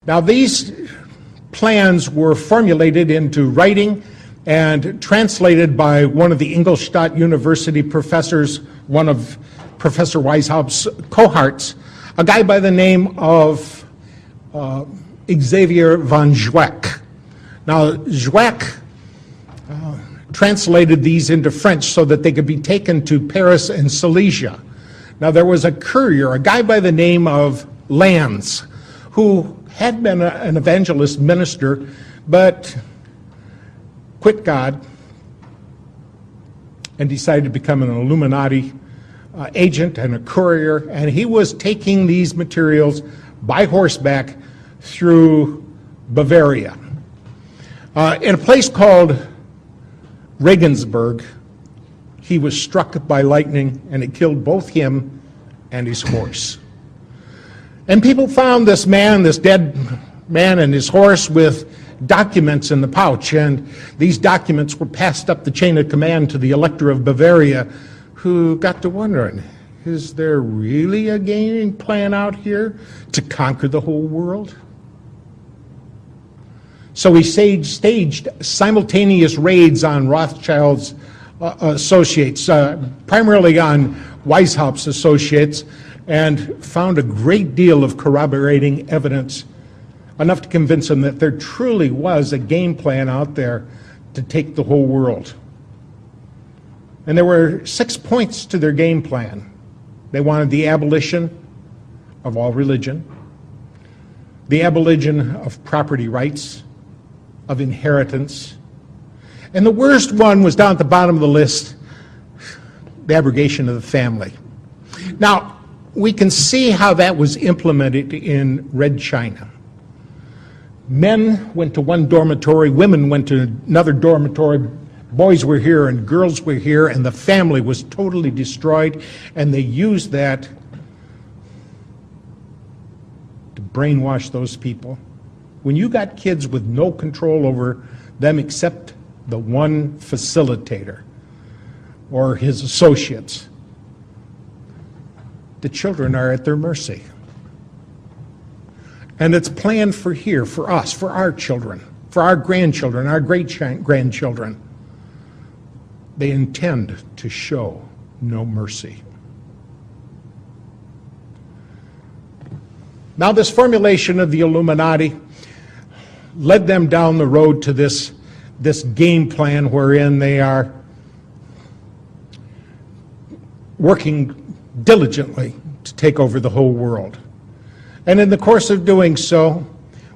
Now, these plans were formulated into writing and translated by one of the Ingolstadt University professors, one of Professor Weishaupt's cohorts, a guy by the name of Xavier von Zweck. Now, Zweck translated these into French so that they could be taken to Paris and Silesia. Now, there was a courier, a guy by the name of Lanz, who had been an evangelist minister, but quit God and decided to become an Illuminati agent and a courier, and he was taking these materials by horseback through Bavaria. In a place called Regensburg, he was struck by lightning, and it killed both him and his horse. And people found this man, this dead man, and his horse with documents in the pouch, and these documents were passed up the chain of command to the Elector of Bavaria, who got to wondering, is there really a game plan out here to conquer the whole world? So he staged simultaneous raids on Rothschild's associates, primarily on Weishaupt's associates, and found a great deal of corroborating evidence, enough to convince them that there truly was a game plan out there to take the whole world. And there were 6 points to their game plan. They wanted the abolition of all religion, the abolition of property rights, of inheritance, and the worst one was down at the bottom of the list, the abrogation of the family. Now, we can see how that was implemented in Red China. Men went to one dormitory, women went to another dormitory, boys were here and girls were here, and the family was totally destroyed, and they used that to brainwash those people. When you got kids with no control over them except the one facilitator or his associates, the children are at their mercy. And it's planned for here, for us, for our children, for our grandchildren, our great-grandchildren. They intend to show no mercy. Now, this formulation of the Illuminati led them down the road to this game plan wherein they are working diligently to take over the whole world. And in the course of doing so,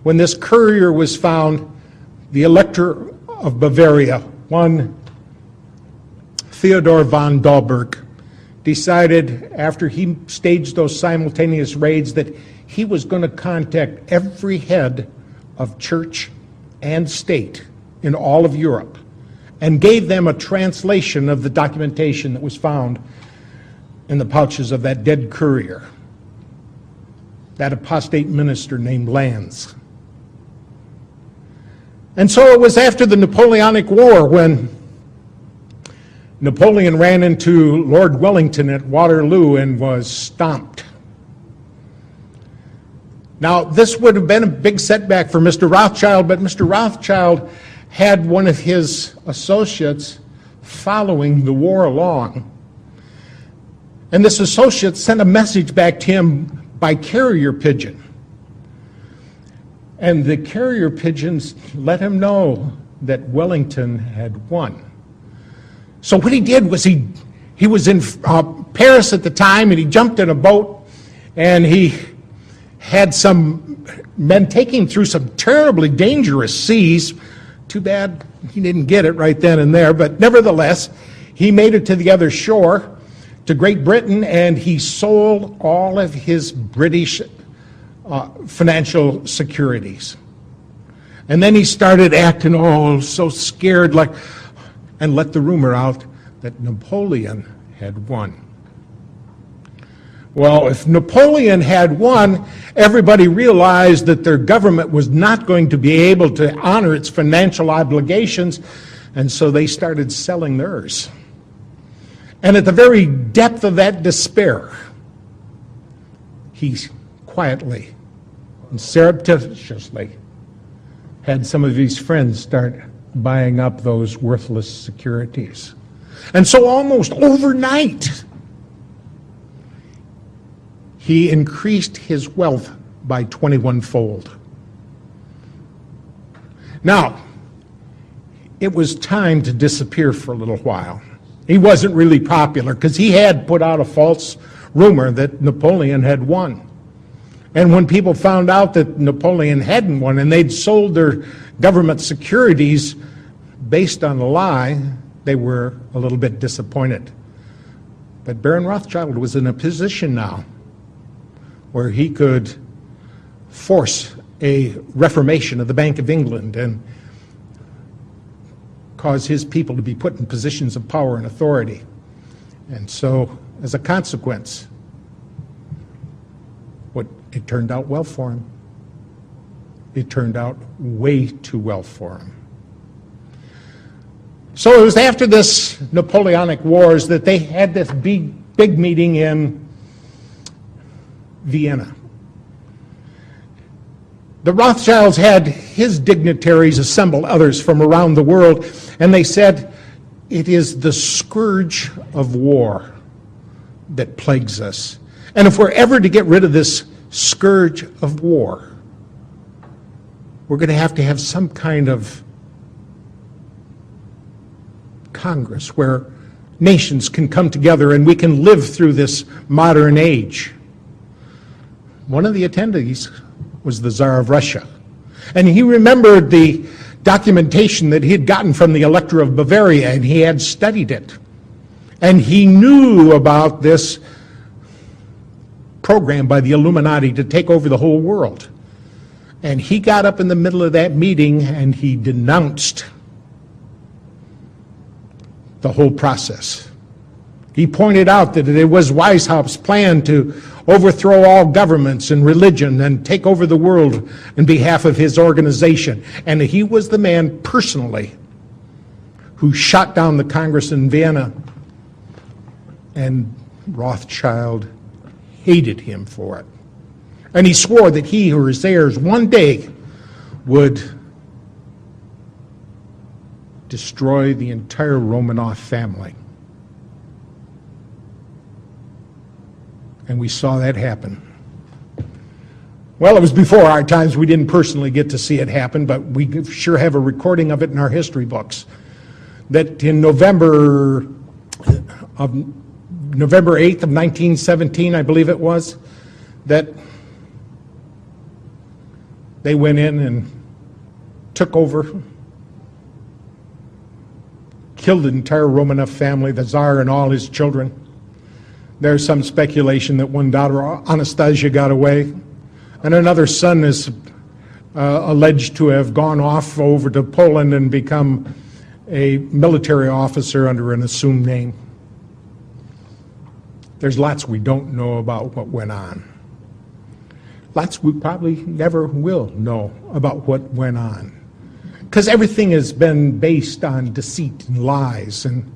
when this courier was found, the Elector of Bavaria, one Theodor von Dalberg, decided after he staged those simultaneous raids that he was going to contact every head of church and state in all of Europe and gave them a translation of the documentation that was found in the pouches of that dead courier, that apostate minister named Lanz. And so it was after the Napoleonic War when Napoleon ran into Lord Wellington at Waterloo and was stomped. Now, this would have been a big setback for Mr. Rothschild, but Mr. Rothschild had one of his associates following the war along. And this associate sent a message back to him by carrier pigeon. And the carrier pigeons let him know that Wellington had won. So what he did was he was in Paris at the time, and he jumped in a boat, and he had some men taking him through some terribly dangerous seas. Too bad he didn't get it right then and there, but nevertheless, he made it to the other shore, to Great Britain, and he sold all of his British financial securities. And then he started acting so scared, and let the rumor out that Napoleon had won. Well, if Napoleon had won, everybody realized that their government was not going to be able to honor its financial obligations, and so they started selling theirs. And at the very depth of that despair, he quietly and surreptitiously had some of his friends start buying up those worthless securities. And so almost overnight, he increased his wealth by 21-fold. Now, it was time to disappear for a little while. He wasn't really popular because he had put out a false rumor that Napoleon had won. And when people found out that Napoleon hadn't won and they'd sold their government securities based on a lie, they were a little bit disappointed. But Baron Rothschild was in a position now where he could force a reformation of the Bank of England and cause his people to be put in positions of power and authority. And so, as a consequence, it turned out well for him. It turned out way too well for him. So it was after this Napoleonic Wars that they had this big meeting in Vienna. The Rothschilds had his dignitaries assemble others from around the world, and they said, it is the scourge of war that plagues us. And if we're ever to get rid of this scourge of war, we're going to have some kind of Congress where nations can come together and we can live through this modern age. One of the attendees was the Tsar of Russia. And he remembered the documentation that he had gotten from the Elector of Bavaria, and he had studied it. And he knew about this program by the Illuminati to take over the whole world. And he got up in the middle of that meeting and he denounced the whole process. He pointed out that it was Weishaupt's plan to overthrow all governments and religion and take over the world on behalf of his organization. And he was the man personally who shot down the Congress in Vienna. And Rothschild hated him for it. And he swore that he or his heirs one day would destroy the entire Romanov family. And we saw that happen. Well, it was before our times. We didn't personally get to see it happen, but we sure have a recording of it in our history books. That in November 8th of 1917, I believe it was, that they went in and took over, killed the entire Romanov family, the Tsar and all his children. There's some speculation that one daughter, Anastasia, got away, and another son is alleged to have gone off over to Poland and become a military officer under an assumed name. There's lots we don't know about what went on. Lots we probably never will know about what went on. Because everything has been based on deceit and lies, and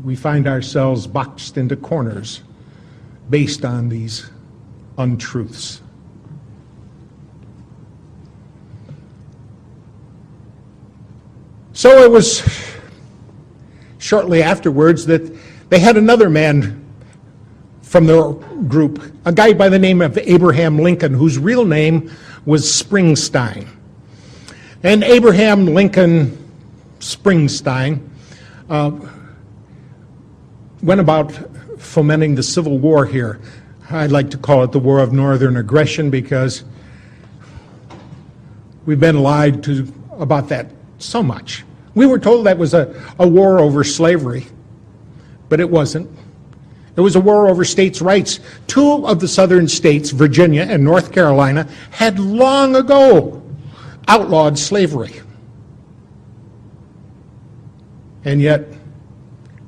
we find ourselves boxed into corners based on these untruths. So it was shortly afterwards that they had another man from their group, a guy by the name of Abraham Lincoln, whose real name was Springsteen. And Abraham Lincoln Springsteen went about fomenting the Civil War here. I'd like to call it the War of Northern Aggression because we've been lied to about that so much. We were told that was a war over slavery, but it wasn't. It was a war over states' rights. Two of the southern states, Virginia and North Carolina, had long ago outlawed slavery. And yet,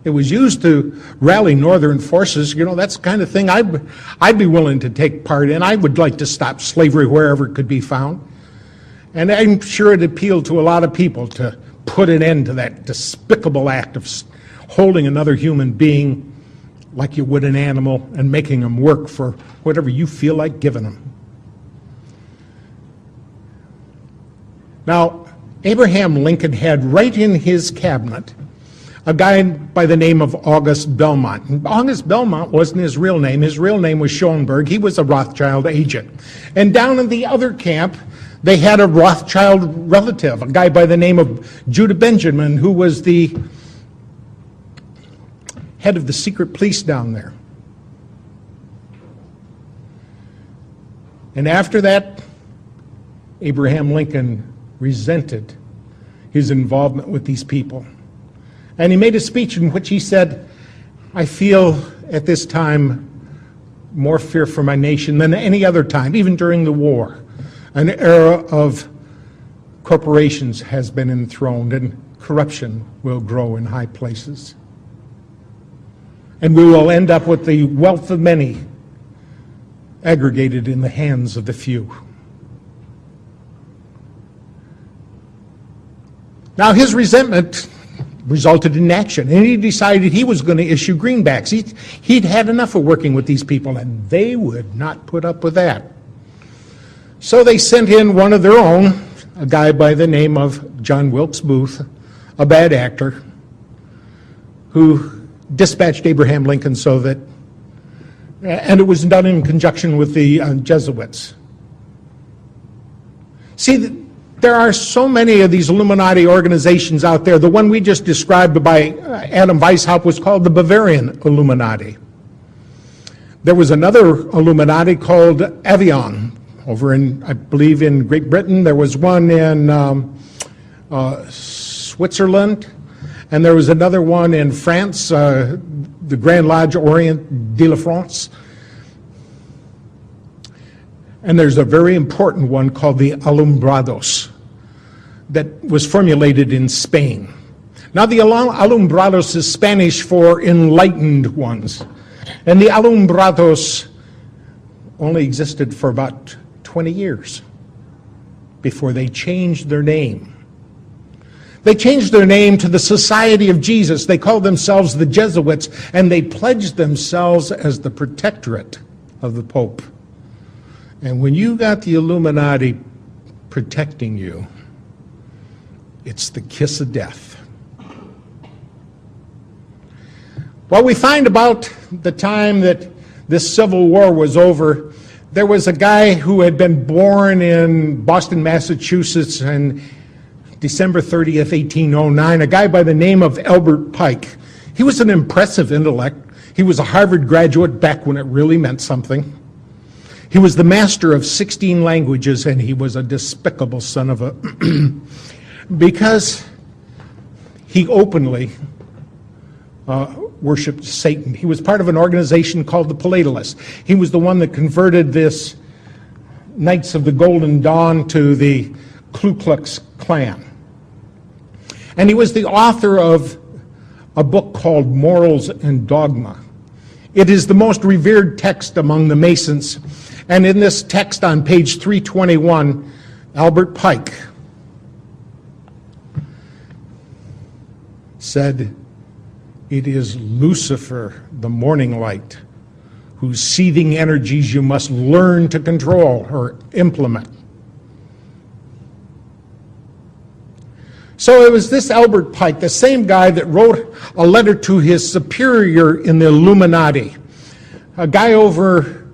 it was used to rally northern forces. You know, that's the kind of thing I'd be willing to take part in. I would like to stop slavery wherever it could be found. And I'm sure it appealed to a lot of people to put an end to that despicable act of holding another human being like you would an animal and making them work for whatever you feel like giving them. Now, Abraham Lincoln had right in his cabinet a guy by the name of August Belmont. And August Belmont wasn't his real name. His real name was Schoenberg. He was a Rothschild agent. And down in the other camp, they had a Rothschild relative, a guy by the name of Judah Benjamin, who was the head of the secret police down there. And after that, Abraham Lincoln resented his involvement with these people. And he made a speech in which he said, "I feel at this time more fear for my nation than any other time, even during the war. An era of corporations has been enthroned, and corruption will grow in high places. And we will end up with the wealth of many aggregated in the hands of the few." Now, his resentment resulted in action, and he decided he was going to issue greenbacks. He'd had enough of working with these people, and they would not put up with that. So they sent in one of their own, a guy by the name of John Wilkes Booth, a bad actor, who dispatched Abraham Lincoln so that, and it was done in conjunction with the Jesuits. See, there are so many of these Illuminati organizations out there. The one we just described by Adam Weishaupt was called the Bavarian Illuminati. There was another Illuminati called Avion over in, I believe, in Great Britain. There was one in Switzerland, and there was another one in France, the Grand Lodge Orient de la France. And there's a very important one called the Alumbrados that was formulated in Spain. Now, the Alumbrados is Spanish for enlightened ones. And the Alumbrados only existed for about 20 years before they changed their name. They changed their name to the Society of Jesus. They called themselves the Jesuits, and they pledged themselves as the protectorate of the Pope. And when you got the Illuminati protecting you, it's the kiss of death. Well, we find about the time that this Civil War was over, there was a guy who had been born in Boston, Massachusetts on December 30th, 1809, a guy by the name of Albert Pike. He was an impressive intellect. He was a Harvard graduate back when it really meant something. He was the master of 16 languages, and he was a despicable son of a... because he openly worshipped Satan. He was part of an organization called the Palatalists. He was the one that converted this Knights of the Golden Dawn to the Ku Klux Klan. And he was the author of a book called Morals and Dogma. It is the most revered text among the Masons. And in this text on page 321, Albert Pike said, "It is Lucifer, the morning light, whose seething energies you must learn to control or implement." So it was this Albert Pike, the same guy that wrote a letter to his superior in the Illuminati, a guy over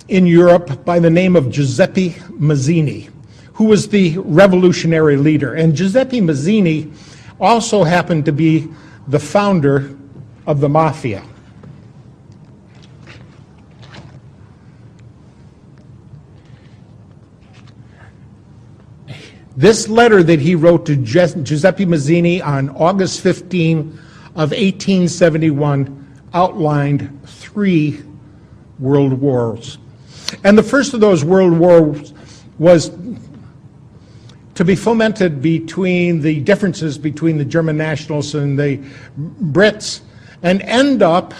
in Europe by the name of Giuseppe Mazzini, who was the revolutionary leader. And Giuseppe Mazzini also happened to be the founder of the mafia. This letter that he wrote to Giuseppe Mazzini on August 15 of 1871 outlined 3 world wars. And the first of those world wars was to be fomented between the differences between the German nationalists and the Brits, and end up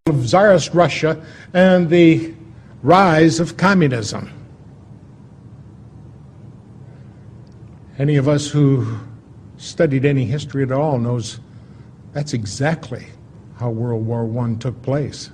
with Tsarist Russia and the rise of communism. Any of us who studied any history at all knows that's exactly how World War I took place.